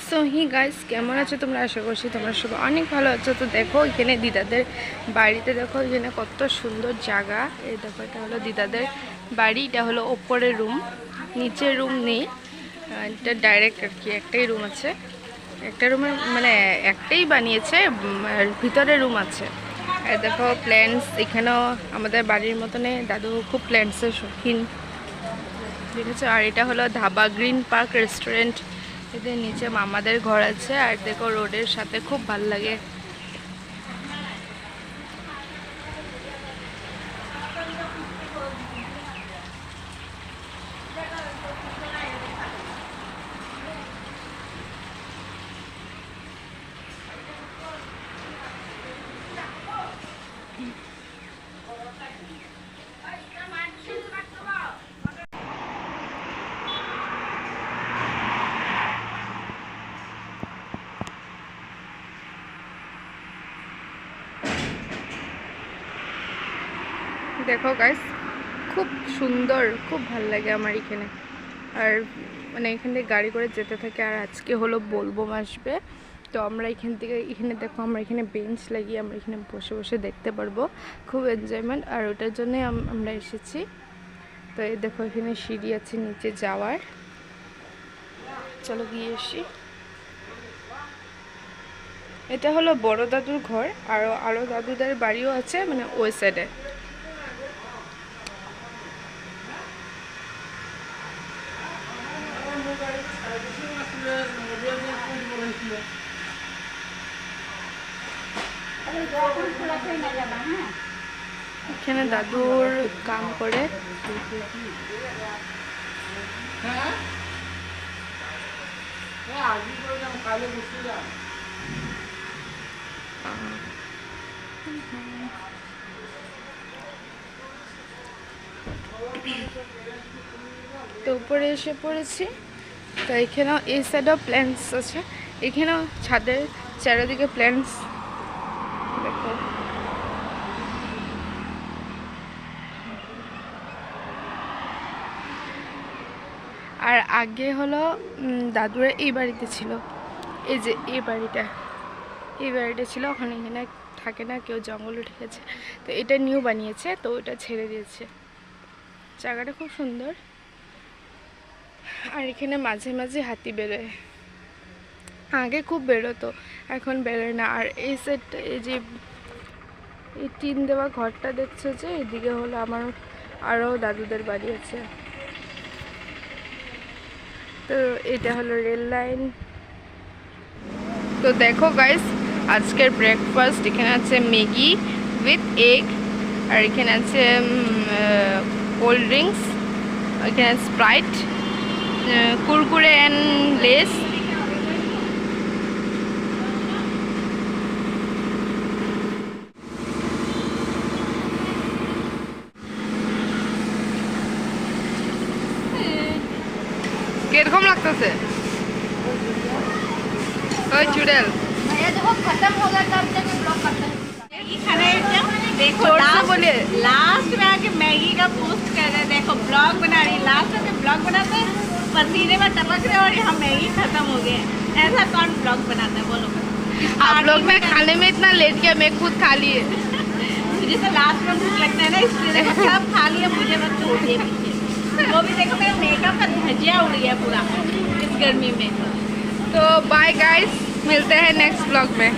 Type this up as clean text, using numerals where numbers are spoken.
So he guys, কেমন আছো তোমরা? আশা করছি তোমরা সবাই অনেক ভালো আছো। তো দেখো এখানে দিদাদের বাড়িতে, দেখো এখানে কত সুন্দর জায়গা। এই দেখো, এটা হলো দিদাদের বাড়ি। এটা হলো ওপরের রুম, নিচের রুম নেই, এটা ডাইরেক্ট আর কি একটাই রুম আছে। একটা রুমে মানে একটাই বানিয়েছে, আর ভিতরে রুম আছে। আর দেখো প্ল্যান্টস, এখানেও আমাদের বাড়ির মতনে দাদু খুব প্ল্যান্টসের শৌখিন, ঠিক আছে। আর এটা হলো ধাবা গ্রিন পার্ক রেস্টুরেন্ট। এদের নিচে মামাদের ঘর আছে। আর দেখো রোডের সাথে খুব ভাল লাগে। দেখো গাইস, খুব সুন্দর, খুব ভাল লাগে আমার এখানে। আর মানে এখান থেকে গাড়ি করে যেতে থাকে। আর আজকে হলো বোলবম আসবে, তো আমরা এখান থেকে এখানে দেখো আমরা এখানে বেঞ্চ লাগিয়ে আমরা এখানে বসে বসে দেখতে পারবো। খুব এনজয়মেন্ট, আর ওটার জন্যই আমরা এসেছি। তো এই দেখো এখানে সিঁড়ি আছে নিচে যাওয়ার, চলো গিয়ে এসি। এটা হলো বড় দাদুর ঘর, আরো দাদুদের বাড়িও আছে মানে ওই সাইডে। এখানে দাদুর কাম করে। তো উপরে এসে পড়েছি। তো এখানেও এই সাইডেও প্ল্যান্টস আছে, এখানেও ছাদের চারিদিকে প্ল্যান্টস দেখো। আর আগে হলো দাদুরা এই বাড়িতে ছিল, এই যে এই বাড়িটা ছিল, ওখানে এখানে থাকে না কেউ, জঙ্গল উঠে গেছে। তো এটা নিউ বানিয়েছে, তো ওটা ছেড়ে দিয়েছে। জায়গাটা খুব সুন্দর। আর এখানে মাঝে মাঝে হাতি বেরোয়, আগে খুব বেরোতো, এখন বেরোয় না। আর এই সাইডটা, এই যে এই টিন দেওয়া ঘরটা দেখছো যে, এদিকে হলো আমার আরও দাদুদের বাড়ি আছে। তো এটা হলো রেল লাইন। তো দেখো গাইস, আজকের ব্রেকফাস্ট এখানে আছে ম্যাগি উইথ এগ, আর এখানে আছে কোল্ড ড্রিঙ্কস, এখানে স্প্রাইট, কুরকুরে অ্যান্ড লেস। কিরকম লাগতেছে ওই চুড়েল? भैया देखो खत्म होगा तब तक ब्लॉक करता है। मैगी खाना है क्या? देखो लास्ट में आके मैगी का पोस्ट कर रहे हैं। देखो ब्लॉग बना रही है, लास्ट में ब्लॉग बनाते हैं, पसीने में टपक रहे और यहाँ मैगी खत्म हो गया। ऐसा कौन ब्लॉग बनाता है बोलो? आप लोग ने खाने में इतना लेट किया, मैं खुद खा लिए। मुझे तो लास्ट में भूख लगता है ना, इसलिए देखो सब खा लिया, मुझे बस छोड़िए पीछे। वो भी देखो मेरा मेकअप का धजिया उड़ गया पूरा इस गर्मी में। तो बाय गाइस, मिलते हैं नेक्स्ट ब्लॉग में।